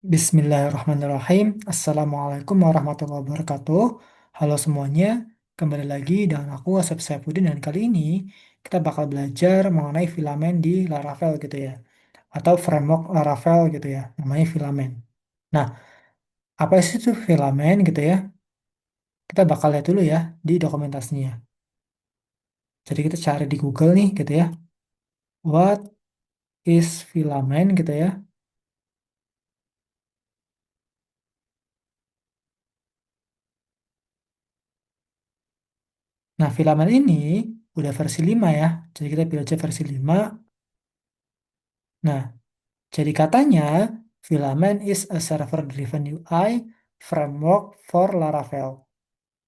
Bismillahirrahmanirrahim. Assalamualaikum warahmatullahi wabarakatuh. Halo semuanya, kembali lagi dengan aku Asep Saifuddin dan kali ini kita bakal belajar mengenai filamen di Laravel gitu ya, atau framework Laravel gitu ya, namanya filamen. Nah, apa sih itu filamen gitu ya? Kita bakal lihat dulu ya di dokumentasinya. Jadi kita cari di Google nih gitu ya, what is filamen gitu ya. Nah, filamen ini udah versi 5 ya. Jadi kita pilih aja versi 5. Nah, jadi katanya, Filament is a server-driven UI framework for Laravel.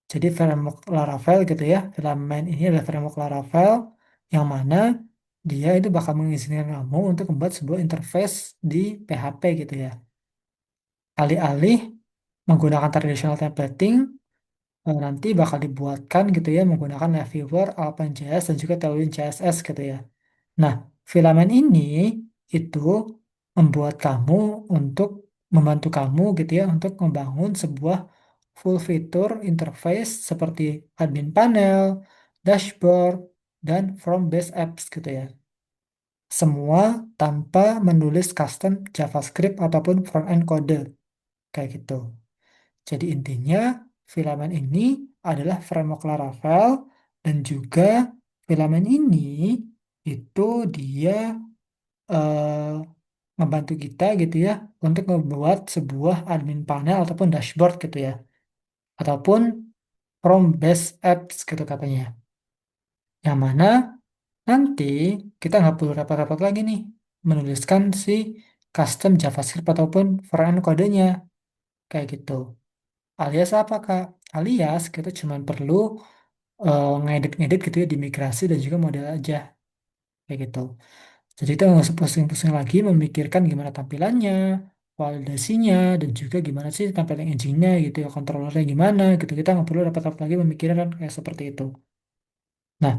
Jadi framework Laravel gitu ya, Filament ini adalah framework Laravel yang mana dia itu bakal mengizinkan kamu untuk membuat sebuah interface di PHP gitu ya. Alih-alih menggunakan traditional templating, nanti bakal dibuatkan gitu ya menggunakan Viewer, Alpine.js, dan juga Tailwind CSS gitu ya. Nah, filamen ini itu membuat kamu untuk membantu kamu gitu ya untuk membangun sebuah full fitur interface seperti admin panel, dashboard, dan from base apps gitu ya. Semua tanpa menulis custom JavaScript ataupun front-end kode kayak gitu. Jadi intinya filamen ini adalah framework Laravel dan juga filamen ini itu dia eh, membantu kita gitu ya untuk membuat sebuah admin panel ataupun dashboard gitu ya ataupun from base apps gitu katanya yang mana nanti kita nggak perlu repot-repot lagi nih menuliskan si custom JavaScript ataupun front kodenya kayak gitu alias apa Kak? Alias kita cuma perlu ngedit-ngedit gitu ya di migrasi dan juga model aja kayak gitu. Jadi kita nggak usah pusing-pusing lagi memikirkan gimana tampilannya, validasinya, dan juga gimana sih tampilan engine-nya gitu ya, controllernya gimana gitu. Kita nggak perlu dapat lagi memikirkan kayak seperti itu. Nah,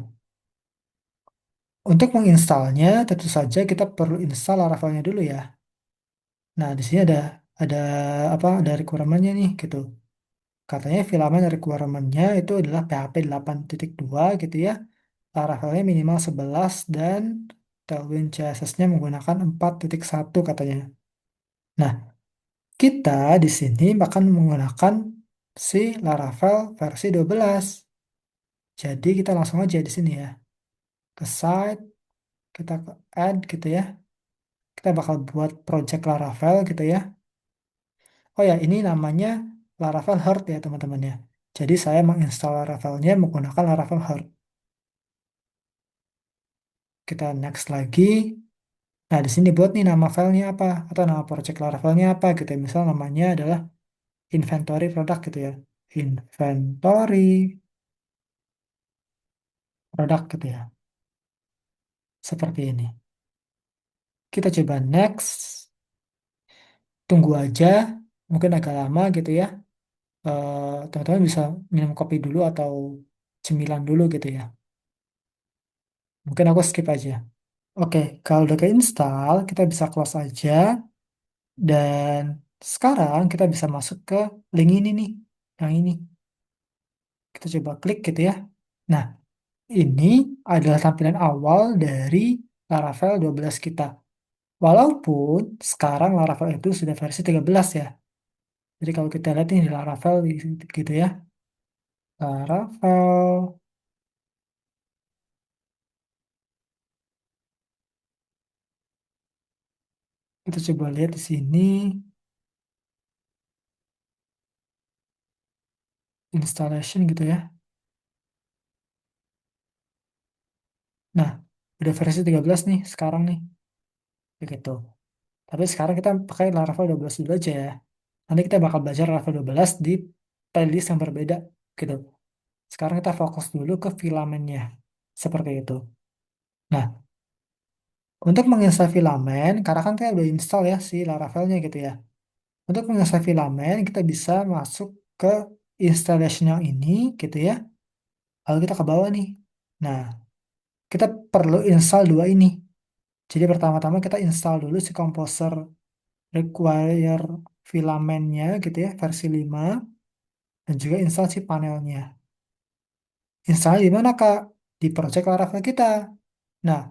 untuk menginstalnya tentu saja kita perlu install Laravelnya dulu ya. Nah, di sini ada apa? Ada requirement-nya nih gitu. Katanya filamen requirement-nya itu adalah PHP 8.2 gitu ya. Laravelnya minimal 11 dan Tailwind CSS-nya menggunakan 4.1 katanya. Nah, kita di sini akan menggunakan si Laravel versi 12. Jadi kita langsung aja di sini ya. Ke site, kita ke add gitu ya. Kita bakal buat project Laravel gitu ya. Oh ya, ini namanya Laravel Heart ya teman-teman ya. Jadi saya menginstal Laravelnya menggunakan Laravel Heart. Kita next lagi. Nah, di sini buat nih nama filenya apa atau nama project Laravelnya apa gitu ya. Misal namanya adalah inventory product gitu ya. Inventory product gitu ya. Seperti ini. Kita coba next. Tunggu aja. Mungkin agak lama gitu ya. Teman-teman bisa minum kopi dulu atau cemilan dulu gitu ya. Mungkin aku skip aja. Oke, kalau udah keinstall, kita bisa close aja. Dan sekarang kita bisa masuk ke link ini nih. Yang ini. Kita coba klik gitu ya. Nah, ini adalah tampilan awal dari Laravel 12 kita. Walaupun sekarang Laravel itu sudah versi 13 ya. Jadi kalau kita lihat ini di Laravel gitu ya. Laravel. Kita coba lihat di sini installation gitu ya. Nah, udah versi 13 nih sekarang nih. Kayak gitu. Tapi sekarang kita pakai Laravel 12 dulu aja ya. Nanti kita bakal belajar Laravel 12 di playlist yang berbeda gitu. Sekarang kita fokus dulu ke filamennya. Seperti itu. Nah, untuk menginstal filamen, karena kan kita udah install ya si Laravelnya gitu ya. Untuk menginstal filamen, kita bisa masuk ke installation yang ini gitu ya. Lalu kita ke bawah nih. Nah, kita perlu install dua ini. Jadi pertama-tama kita install dulu si Composer require filamennya gitu ya, versi 5, dan juga install si panelnya. Install di mana, Kak? Di project Laravel kita. Nah,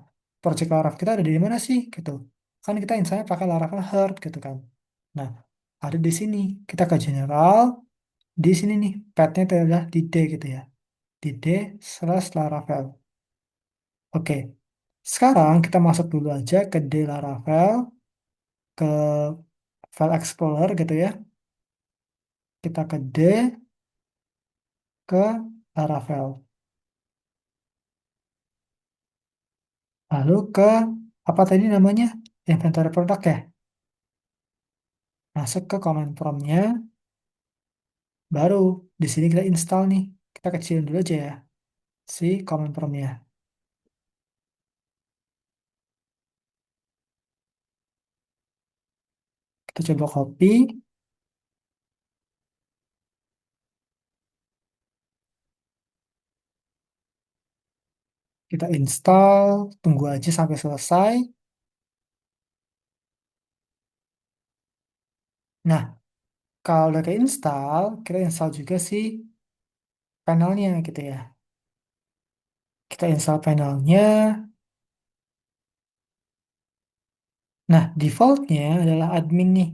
project Laravel kita ada di mana sih? Gitu. Kan kita installnya pakai Laravel Heart gitu kan. Nah, ada di sini. Kita ke general, di sini nih, path-nya itu adalah di D gitu ya. Di D/Laravel. Oke, sekarang kita masuk dulu aja ke D Laravel, ke File Explorer gitu ya. Kita ke D, ke Laravel. Lalu ke apa tadi namanya? Inventory product ya. Masuk ke command prompt-nya, baru di sini kita install nih. Kita kecilin dulu aja ya si command prompt-nya. Kita coba copy, kita install, tunggu aja sampai selesai. Nah, kalau udah keinstall, kita install juga si panelnya gitu ya. Kita install panelnya. Nah, defaultnya adalah admin nih.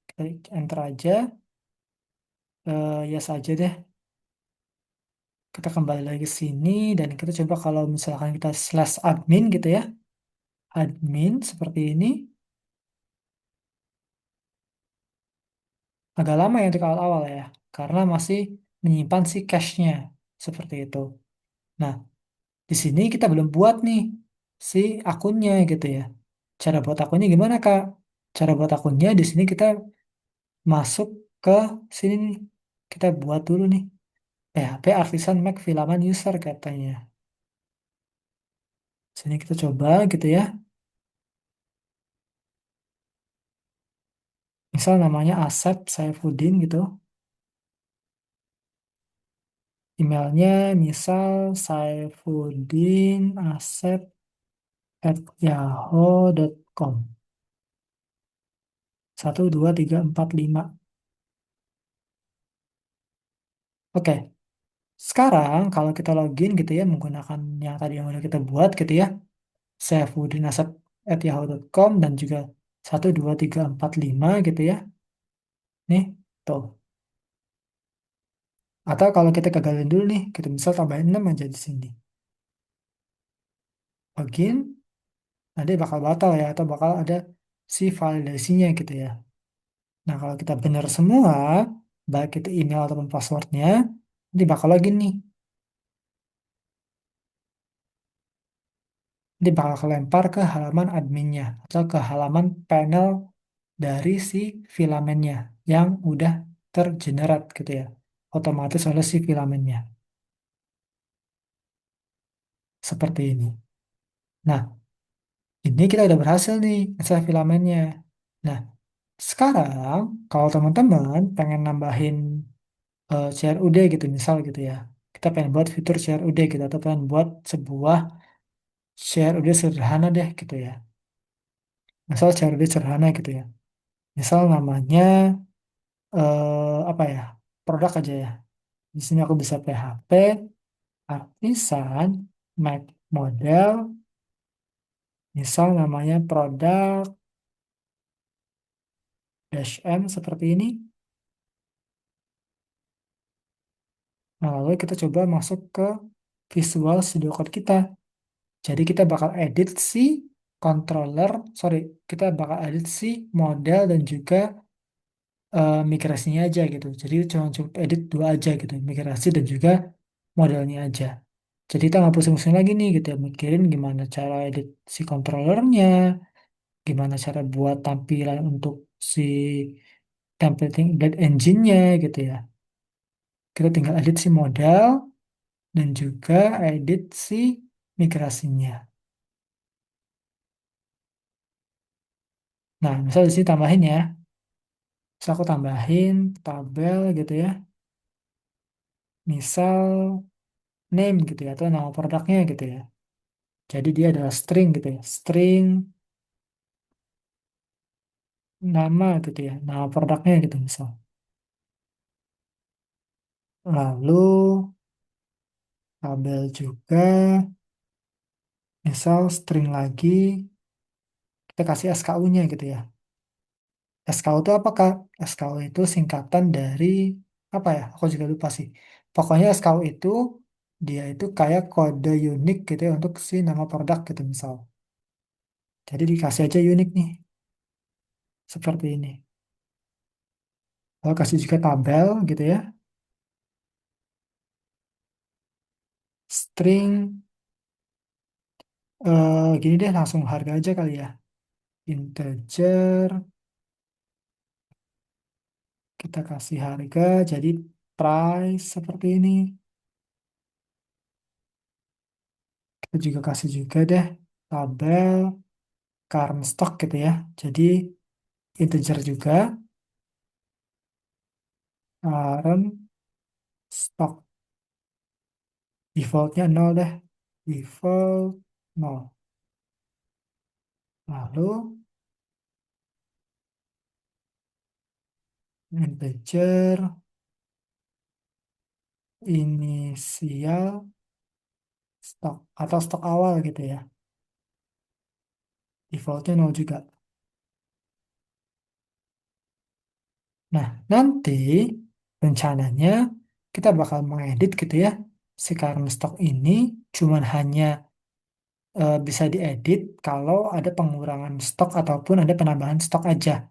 Kita enter aja, yes aja deh. Kita kembali lagi ke sini dan kita coba kalau misalkan kita slash admin gitu ya. Admin seperti ini. Agak lama ya untuk awal-awal ya. Karena masih menyimpan si cache-nya. Seperti itu. Nah, di sini kita belum buat nih si akunnya gitu ya. Cara buat akunnya gimana, Kak? Cara buat akunnya di sini kita masuk ke sini nih. Kita buat dulu nih. PHP Artisan Mac Filament User katanya. Sini kita coba gitu ya. Misal namanya Asep Saifuddin gitu. Emailnya misal Saifuddin Asep @yahoo.com. 1, 2, 3, 4, 5. Oke, sekarang kalau kita login gitu ya menggunakan yang tadi yang udah kita buat gitu ya. Saifuddin Asep @yahoo.com dan juga 1, 2, 3, 4, 5 gitu ya. Nih, tuh. Atau kalau kita gagalin dulu nih, kita misal tambahin 6 aja di sini. Login, nanti bakal batal ya, atau bakal ada si validasinya gitu ya. Nah, kalau kita benar semua, baik itu email ataupun passwordnya, nanti bakal login nih. Nanti bakal kelempar ke halaman adminnya, atau ke halaman panel dari si filamennya yang udah tergenerate gitu ya. Otomatis oleh si filamennya. Seperti ini. Nah, ini kita udah berhasil nih, install filamennya. Nah, sekarang, kalau teman-teman pengen nambahin CRUD gitu, misal gitu ya, kita pengen buat fitur CRUD gitu, atau pengen buat sebuah CRUD sederhana deh gitu ya. Misal CRUD sederhana gitu ya. Misal namanya apa ya, produk aja ya. Di sini aku bisa PHP, artisan, Mac model, misal namanya produk dash M seperti ini. Nah, lalu kita coba masuk ke Visual Studio Code kita. Jadi kita bakal edit si controller, sorry, kita bakal edit si model dan juga migrasinya aja gitu. Jadi cuma cukup edit dua aja gitu, migrasi dan juga modelnya aja. Jadi kita nggak pusing-pusing lagi nih gitu ya, mikirin gimana cara edit si controllernya, gimana cara buat tampilan untuk si templating blade engine-nya gitu ya. Kita tinggal edit si model dan juga edit si migrasinya. Nah, misal di sini tambahin ya. Terus aku tambahin tabel gitu ya. Misal name gitu ya, atau nama produknya gitu ya. Jadi dia adalah string gitu ya. String nama gitu ya, nama produknya gitu misal. Lalu tabel juga, misal string lagi, kita kasih SKU-nya gitu ya. SKU itu apa Kak? SKU itu singkatan dari apa ya? Aku juga lupa sih. Pokoknya SKU itu dia itu kayak kode unik gitu ya untuk si nama produk gitu misal. Jadi dikasih aja unik nih, seperti ini. Lalu kasih juga tabel gitu ya. String, gini deh langsung harga aja kali ya. Integer, kita kasih harga jadi price seperti ini. Kita juga kasih juga deh tabel current stock gitu ya. Jadi integer juga current stock, defaultnya 0 deh, default 0. Lalu integer inisial stok atau stok awal gitu ya, defaultnya 0 juga. Nah, nanti rencananya kita bakal mengedit gitu ya si current stock ini, cuman hanya bisa diedit kalau ada pengurangan stok ataupun ada penambahan stok aja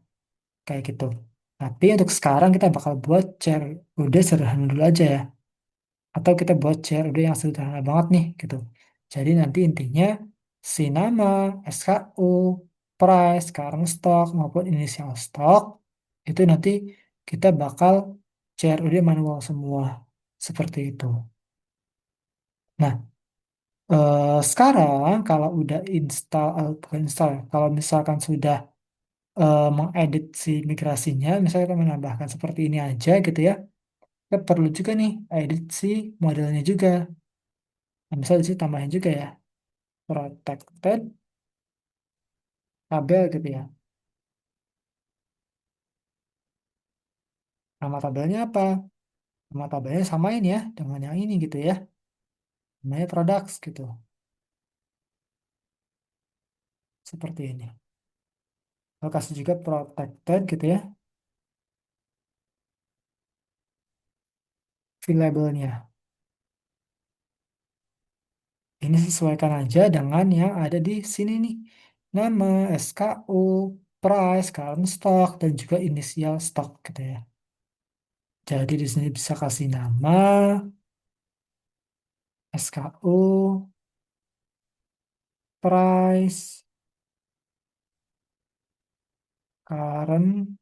kayak gitu. Tapi untuk sekarang kita bakal buat share udah sederhana dulu aja ya. Atau kita buat share udah yang sederhana banget nih gitu. Jadi nanti intinya si nama, SKU, price, current stock maupun initial stock itu nanti kita bakal share udah manual semua seperti itu. Nah, sekarang kalau udah install, bukan install, ya, kalau misalkan sudah mengedit si migrasinya, misalnya kita menambahkan seperti ini aja gitu ya, kita perlu juga nih edit si modelnya juga. Nah, misal di sini tambahin juga ya, protected tabel gitu ya. Nama tabelnya apa? Nama tabelnya samain ya dengan yang ini gitu ya. Namanya products gitu. Seperti ini. Lalu kasih juga protected gitu ya, fill labelnya. Ini sesuaikan aja dengan yang ada di sini nih. Nama, SKU, price, current stock, dan juga initial stock gitu ya. Jadi di sini bisa kasih nama, SKU, price, current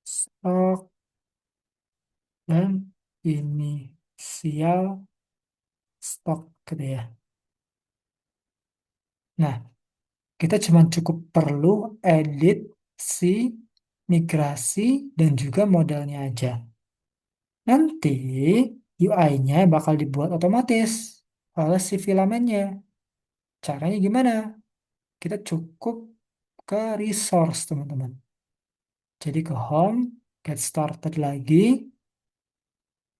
stock, dan inisial stock gitu ya. Nah, kita cuma cukup perlu edit si migrasi dan juga modelnya aja. Nanti UI-nya bakal dibuat otomatis oleh si filamennya. Caranya gimana? Kita cukup ke resource, teman-teman. Jadi ke home, get started lagi,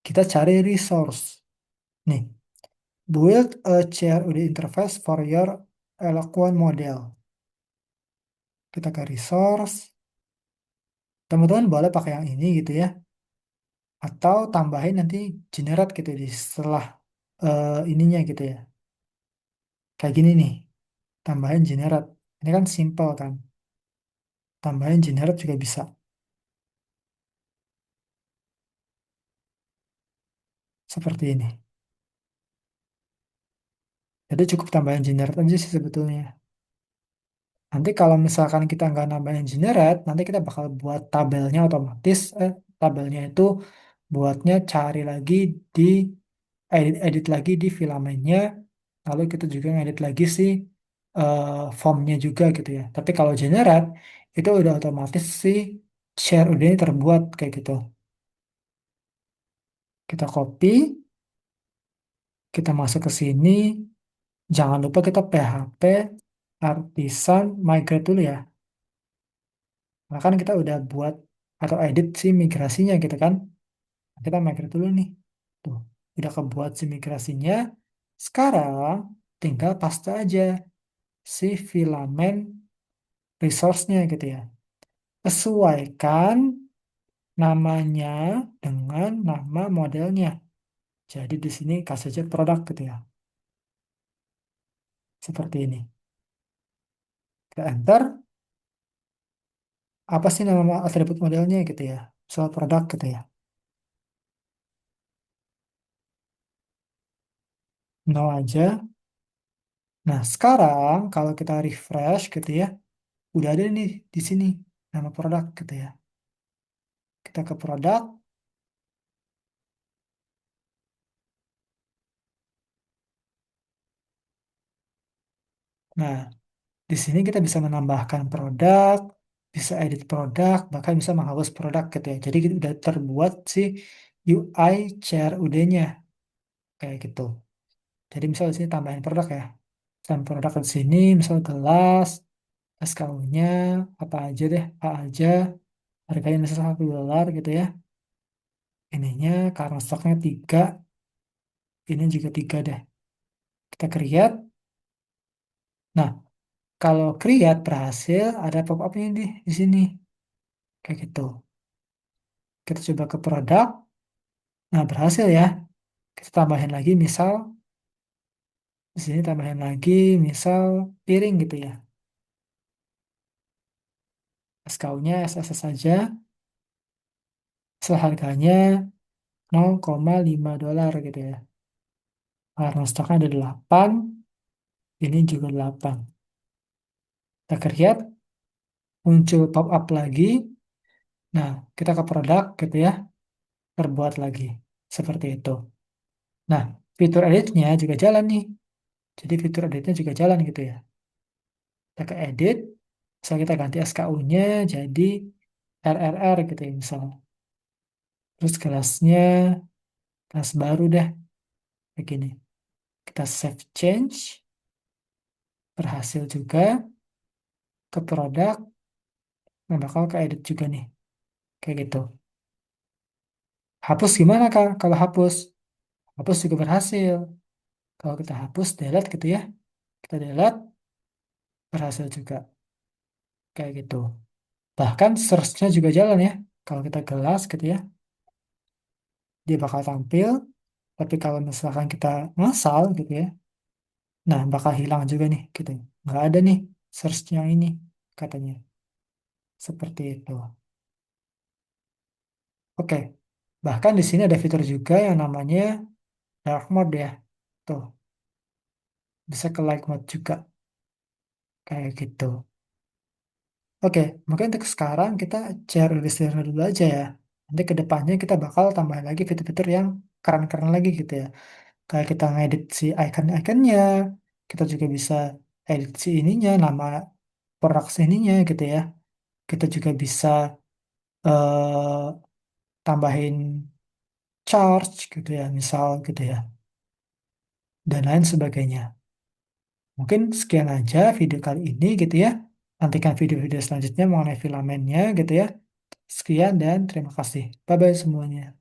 kita cari resource. Nih, build a CRUD interface for your Eloquent model. Kita ke resource, teman-teman boleh pakai yang ini gitu ya, atau tambahin nanti generate gitu di setelah ininya gitu ya. Kayak gini nih, tambahin generate. Ini kan simple kan, tambahin generate juga bisa. Seperti ini. Jadi cukup tambahin generate aja sih sebetulnya. Nanti kalau misalkan kita nggak nambahin generate, nanti kita bakal buat tabelnya otomatis. Tabelnya itu buatnya cari lagi di edit lagi di filamennya, lalu kita juga ngedit lagi sih eh, formnya juga gitu ya. Tapi kalau generate itu udah otomatis sih share udah ini terbuat kayak gitu. Kita copy, kita masuk ke sini. Jangan lupa kita PHP artisan migrate dulu ya. Nah, kan kita udah buat atau edit si migrasinya gitu kan. Kita migrate dulu nih. Tuh, udah kebuat si migrasinya. Sekarang tinggal paste aja si filamen resource-nya gitu ya. Sesuaikan namanya dengan nama modelnya. Jadi di sini kasih aja produk gitu ya. Seperti ini. Kita enter, apa sih nama atribut modelnya gitu ya. Soal produk gitu ya. No aja. Nah, sekarang kalau kita refresh gitu ya, udah ada nih di sini nama produk gitu ya. Kita ke produk. Nah, di sini kita bisa menambahkan produk, bisa edit produk, bahkan bisa menghapus produk gitu ya. Jadi kita udah terbuat si UI CRUD-nya kayak gitu. Jadi misal di sini tambahin produk ya. Tambahin produk di sini, misal gelas, SKU-nya, apa aja deh, A aja, harganya misal $1 gitu ya. Ininya karena stoknya 3, ini juga 3 deh. Kita create. Nah, kalau create berhasil, ada pop-up-nya di sini. Kayak gitu. Kita coba ke produk. Nah, berhasil ya. Kita tambahin lagi misal di sini tambahin lagi misal piring gitu ya. SKU-nya SSS saja. Seharganya $0,5 gitu ya. Karena stoknya ada 8, ini juga 8. Kita create, muncul pop-up lagi. Nah, kita ke produk gitu ya. Terbuat lagi. Seperti itu. Nah, fitur editnya juga jalan nih. Jadi fitur editnya juga jalan gitu ya. Kita ke edit, misal kita ganti SKU-nya jadi RRR gitu ya misal. Terus kelasnya kelas baru deh, kayak gini. Kita save change, berhasil juga ke produk, nah bakal ke edit juga nih, kayak gitu. Hapus gimana Kak? Kalau hapus, hapus juga berhasil. Kalau kita hapus, delete gitu ya, kita delete, berhasil juga, kayak gitu. Bahkan search-nya juga jalan ya. Kalau kita gelas gitu ya, dia bakal tampil. Tapi kalau misalkan kita ngasal gitu ya, nah bakal hilang juga nih gitu. Nggak ada nih search-nya ini katanya. Seperti itu. Oke. Bahkan di sini ada fitur juga yang namanya dark mode ya. Tuh, bisa ke light mode juga kayak gitu. Oke, mungkin untuk sekarang kita share listener dulu aja ya. Nanti ke depannya kita bakal tambahin lagi fitur-fitur yang keren-keren lagi gitu ya. Kayak kita ngedit si icon-iconnya, kita juga bisa edit si ininya, nama produk ininya gitu ya. Kita juga bisa eh, tambahin charge gitu ya, misal gitu ya, dan lain sebagainya. Mungkin sekian aja video kali ini gitu ya. Nantikan video-video selanjutnya mengenai filamennya gitu ya. Sekian dan terima kasih. Bye-bye semuanya.